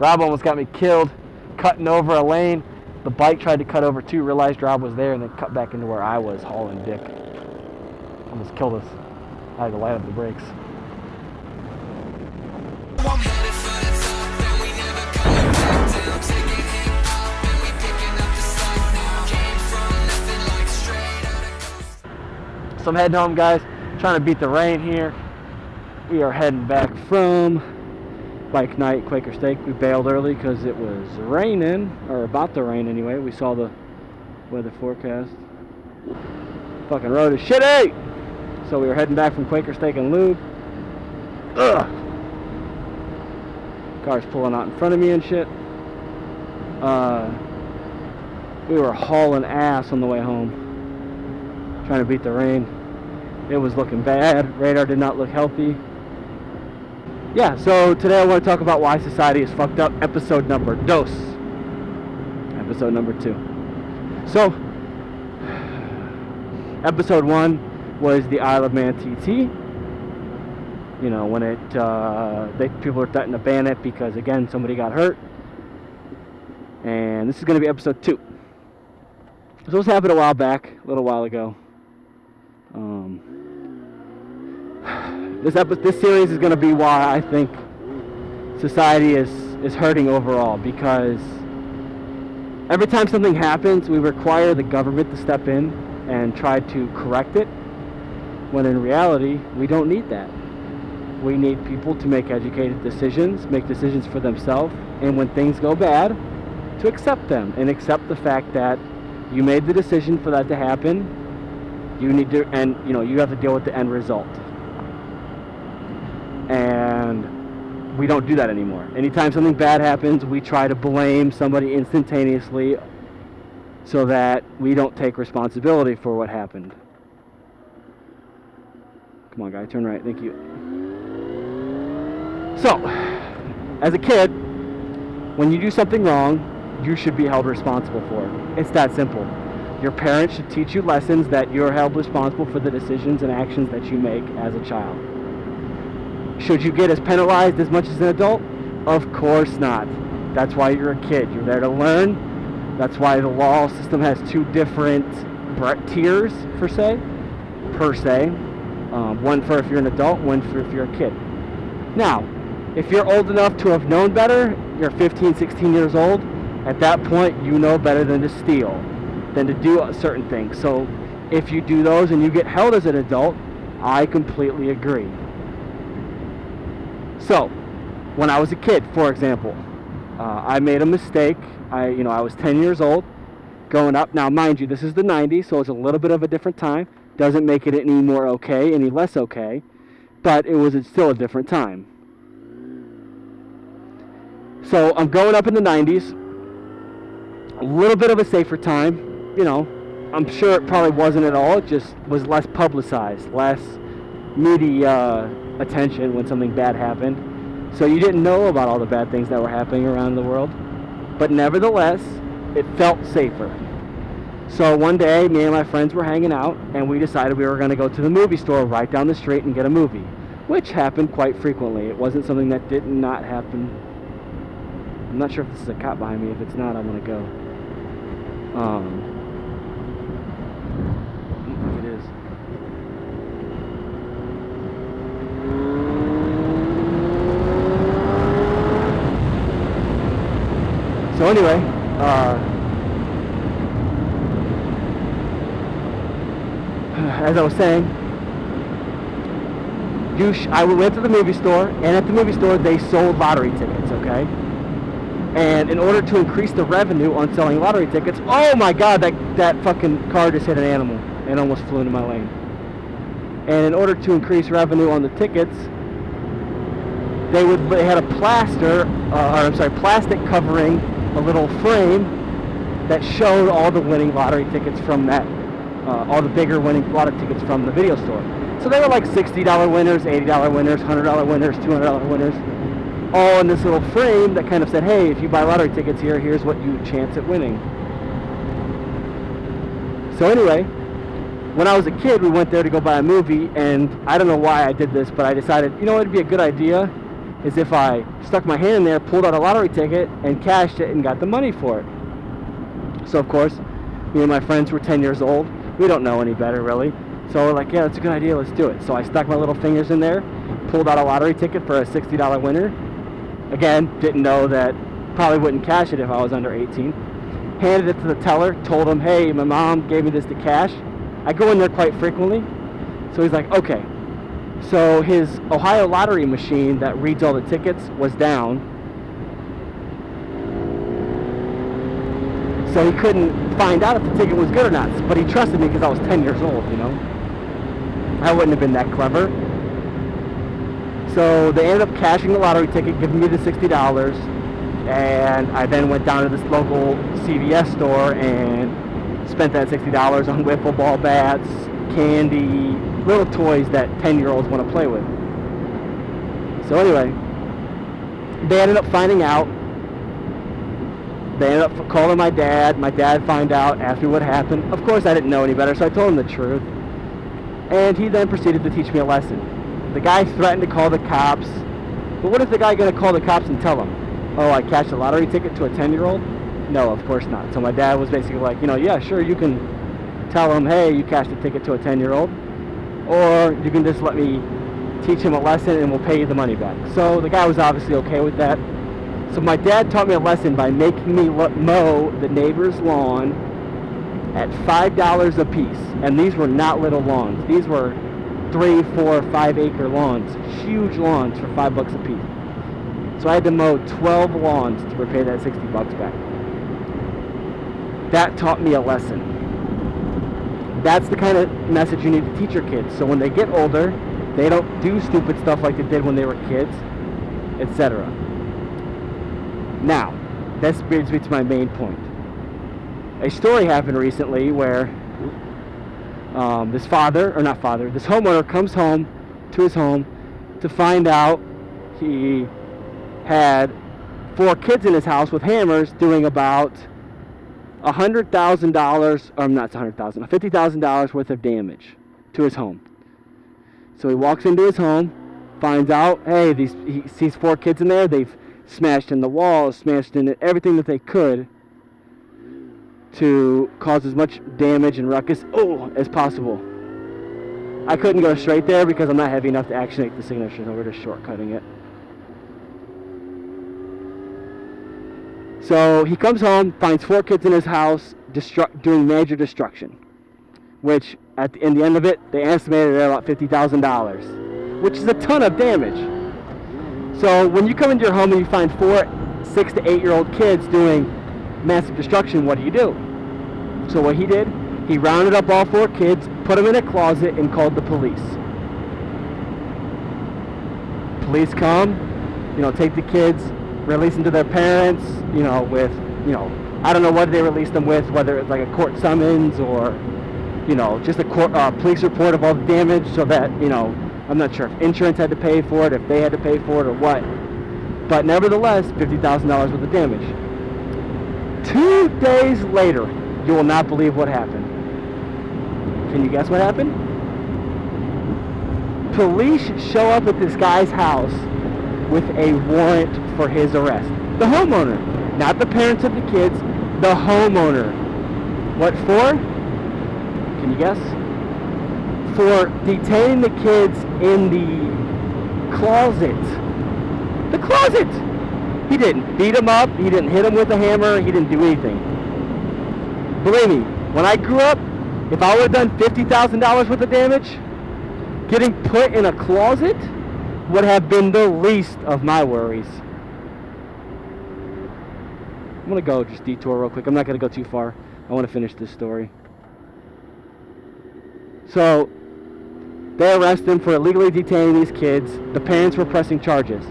Rob almost got me killed, cutting over a lane. The bike tried to cut over too, realized Rob was there, and then cut back into where I was hauling dick. Almost killed us. I had to light up the brakes. So I'm heading home, guys. Trying to beat the rain here. We are heading back from bike night, Quaker Steak. We bailed early because it was raining, or about to rain anyway. We saw the weather forecast. Fucking road is shitty! So we were heading back from Quaker Steak and Lube. Ugh! Car's pulling out in front of me and shit. We were hauling ass on the way home. Trying to beat the rain. It was looking bad. Radar did not look healthy. Yeah, so today I want to talk about why society is fucked up. Episode number 2. Episode number 2. So, episode 1 was the Isle of Man TT. You know, when people were threatening to ban it because, again, somebody got hurt. And this is going to be episode 2. So this happened a while back, a little while ago. This series is going to be why I think society is hurting overall, because every time something happens, we require the government to step in and try to correct it, when in reality, we don't need that. We need people to make educated decisions, make decisions for themselves, and when things go bad, to accept them and accept the fact that you made the decision for that to happen. You need to, and you have to deal with the end result. And we don't do that anymore. Anytime something bad happens, we try to blame somebody instantaneously so that we don't take responsibility for what happened. Come on, guy, turn right. Thank you. So, as a kid, when you do something wrong, you should be held responsible for it. It's that simple. Your parents should teach you lessons that you're held responsible for the decisions and actions that you make as a child. Should you get as penalized as much as an adult? Of course not. That's why you're a kid. You're there to learn. That's why the law system has 2 different tiers, per se. One for if you're an adult, one for if you're a kid. Now, if you're old enough to have known better, you're 15, 16 years old, at that point you know better than to steal, than to do certain things. So if you do those and you get held as an adult, I completely agree. So when I was a kid, for example, I made a mistake. I was 10 years old growing up. Now mind you, this is the 90s, so it's a little bit of a different time. Doesn't make it any more okay, any less okay, but it's still a different time. So I'm growing up in the 90s, a little bit of a safer time. I'm sure it probably wasn't at all. It just was less publicized, less media attention when something bad happened. So you didn't know about all the bad things that were happening around the world. But nevertheless, it felt safer. So one day, me and my friends were hanging out, and we decided we were going to go to the movie store right down the street and get a movie, which happened quite frequently. It wasn't something that did not happen. I'm not sure if this is a cop behind me. If it's not, I'm going to go. It is. So anyway, as I was saying, I went to the movie store, and at the movie store they sold lottery tickets, okay? And in order to increase the revenue on selling lottery tickets, oh my god, that fucking car just hit an animal and almost flew into my lane. And in order to increase revenue on the tickets, they had a plastic covering a little frame that showed all the winning lottery tickets from that, all the bigger winning lottery tickets from the video store. So they were like $60 winners, $80 winners, $100 winners, $200 winners, all in this little frame that kind of said, hey, if you buy lottery tickets here, here's what you chance at winning. So anyway, when I was a kid, we went there to go buy a movie, and I don't know why I did this, but I decided, it'd be a good idea is if I stuck my hand in there, pulled out a lottery ticket, and cashed it and got the money for it. So of course, me and my friends were 10 years old. We don't know any better, really. So we're like, yeah, that's a good idea, let's do it. So I stuck my little fingers in there, pulled out a lottery ticket for a $60 winner. Again, didn't know that, probably wouldn't cash it if I was under 18. Handed it to the teller, told him, hey, my mom gave me this to cash. I go in there quite frequently. So he's like, okay. So his Ohio lottery machine that reads all the tickets was down. So he couldn't find out if the ticket was good or not. But he trusted me because I was 10 years old, you know. I wouldn't have been that clever. So they ended up cashing the lottery ticket, giving me the $60. And I then went down to this local CVS store and spent that $60 on wiffle ball bats, candy, little toys that 10-year-olds want to play with. So anyway, they ended up finding out. They ended up calling my dad. My dad found out, asked me what happened. Of course, I didn't know any better, so I told him the truth. And he then proceeded to teach me a lesson. The guy threatened to call the cops. But what is the guy going to call the cops and tell them? Oh, I cashed a lottery ticket to a 10-year-old? No, of course not. So my dad was basically like, you know, yeah, sure, you can tell him, hey, you cashed a ticket to a 10-year-old. Or you can just let me teach him a lesson and we'll pay you the money back. So the guy was obviously okay with that. So my dad taught me a lesson by making me mow the neighbor's lawn at $5 a piece. And these were not little lawns. These were 3, 4, 5 acre lawns. Huge lawns for $5 a piece. So I had to mow 12 lawns to repay that $60 back. That taught me a lesson. That's the kind of message you need to teach your kids. So when they get older, they don't do stupid stuff like they did when they were kids, etc. Now, this brings me to my main point. A story happened recently where this homeowner comes home to his home to find out he had 4 kids in his house with hammers doing about $100,000, or not $100,000, $50,000 worth of damage to his home. So he walks into his home, finds out, hey, he sees 4 kids in there. They've smashed in the walls, smashed in everything that they could to cause as much damage and ruckus as possible. I couldn't go straight there because I'm not heavy enough to actionate the signature, so we're just shortcutting it. So he comes home, finds 4 kids in his house doing major destruction, which in the end of it, they estimated at about $50,000, which is a ton of damage. So when you come into your home and you find 4 6 to 8-year-old kids doing massive destruction, what do? So what he did, he rounded up all 4 kids, put them in a closet, and called the police. Police come, take the kids, release them to their parents, I don't know what they released them with, whether it's like a court summons or, just a police report of all the damage, so that, I'm not sure if insurance had to pay for it, if they had to pay for it, or what. But nevertheless, $50,000 worth of damage. 2 days later, you will not believe what happened. Can you guess what happened? Police show up at this guy's house with a warrant for his arrest. The homeowner, not the parents of the kids, the homeowner. What for? Can you guess? For detaining the kids in the closet. The closet! He didn't beat them up, he didn't hit them with a hammer, he didn't do anything. Believe me, when I grew up, if I would have done $50,000 worth of damage, getting put in a closet would have been the least of my worries. I'm going to go just detour real quick. I'm not going to go too far. I want to finish this story. So, they arrest him for illegally detaining these kids. The parents were pressing charges.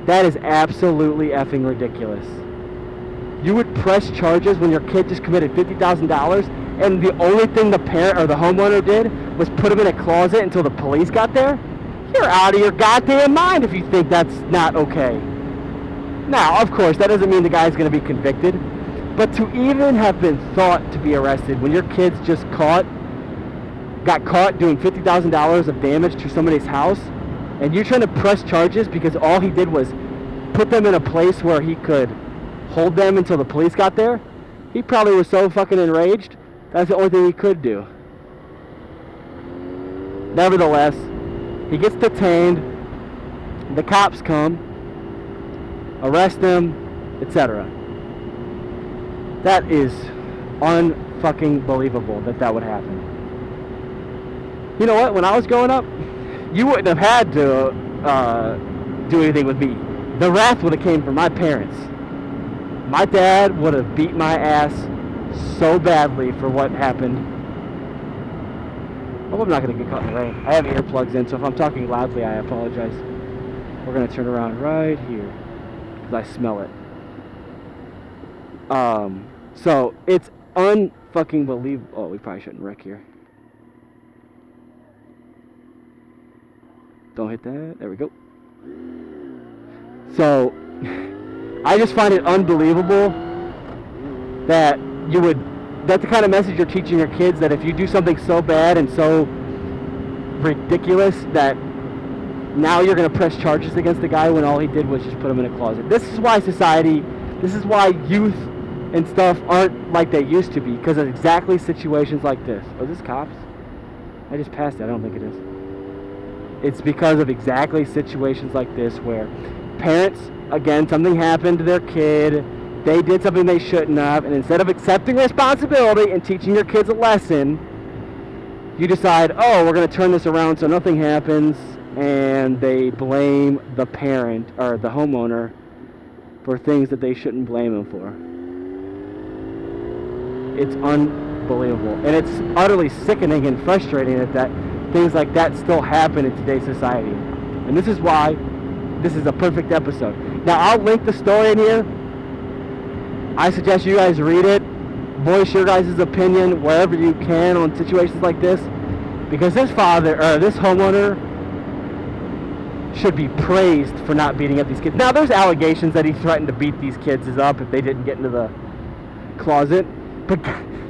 That is absolutely effing ridiculous. You would press charges when your kid just committed $50,000 and the only thing the parent or the homeowner did was put him in a closet until the police got there? You're out of your goddamn mind if you think that's not okay. Now, of course, that doesn't mean the guy's going to be convicted, but to even have been thought to be arrested when your kid's just got caught doing $50,000 of damage to somebody's house, and you're trying to press charges because all he did was put them in a place where he could hold them until the police got there, he probably was so fucking enraged, that's the only thing he could do. Nevertheless, he gets detained, the cops come, arrest him, etc. That is unfucking believable that would happen. You know what? When I was growing up, you wouldn't have had to do anything with me. The wrath would have came from my parents. My dad would have beat my ass so badly for what happened. I hope I'm not going to get caught in the rain. I have earplugs in, so if I'm talking loudly, I apologize. We're going to turn around right here because I smell it. So it's unfucking believable. Oh, we probably shouldn't wreck here. Don't hit that. There we go. So I just find it unbelievable that you would, that's the kind of message you're teaching your kids, that if you do something so bad and so ridiculous that now you're going to press charges against the guy when all he did was just put him in a closet. This is why society, this is why youth and stuff aren't like they used to be, because of exactly situations like this. Oh, is this cops? I just passed it. I don't think it is. It's because of exactly situations like this where parents, again, something happened to their kid, they did something they shouldn't have, and instead of accepting responsibility and teaching your kids a lesson, you decide, oh, we're going to turn this around so nothing happens, and they blame the parent or the homeowner for things that they shouldn't blame him for. It's unbelievable, and it's utterly sickening and frustrating that things like that still happen in today's society. And this is why this is a perfect episode. Now, I'll link the story in here. I suggest you guys read it, voice your guys' opinion wherever you can on situations like this, because this father, or this homeowner, should be praised for not beating up these kids. Now, there's allegations that he threatened to beat these kids up if they didn't get into the closet, but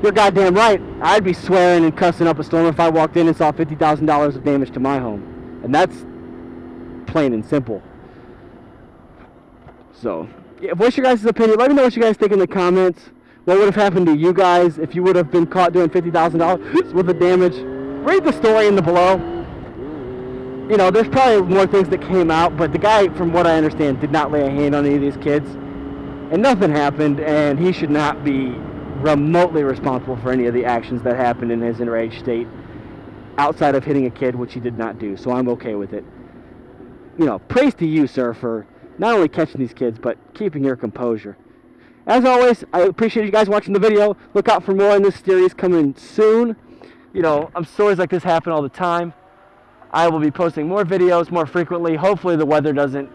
you're goddamn right. I'd be swearing and cussing up a storm if I walked in and saw $50,000 of damage to my home. And that's plain and simple. So, yeah, voice your guys' opinion. Let me know what you guys think in the comments. What would have happened to you guys if you would have been caught doing $50,000 worth of damage? Read the story in the below. You know, there's probably more things that came out, but the guy, from what I understand, did not lay a hand on any of these kids. And nothing happened, and he should not be remotely responsible for any of the actions that happened in his enraged state outside of hitting a kid, which he did not do. So I'm okay with it. You know, praise to you, sir, for not only catching these kids, but keeping your composure. As always, I appreciate you guys watching the video. Look out for more in this series coming soon. You know, stories like this happen all the time. I will be posting more videos more frequently. Hopefully the weather doesn't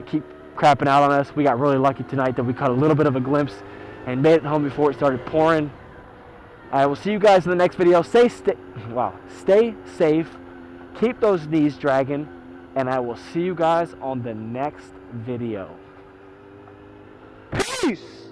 keep crapping out on us. We got really lucky tonight that we caught a little bit of a glimpse and made it home before it started pouring. I will see you guys in the next video. Stay safe. Keep those knees dragging. And I will see you guys on the next video. Peace!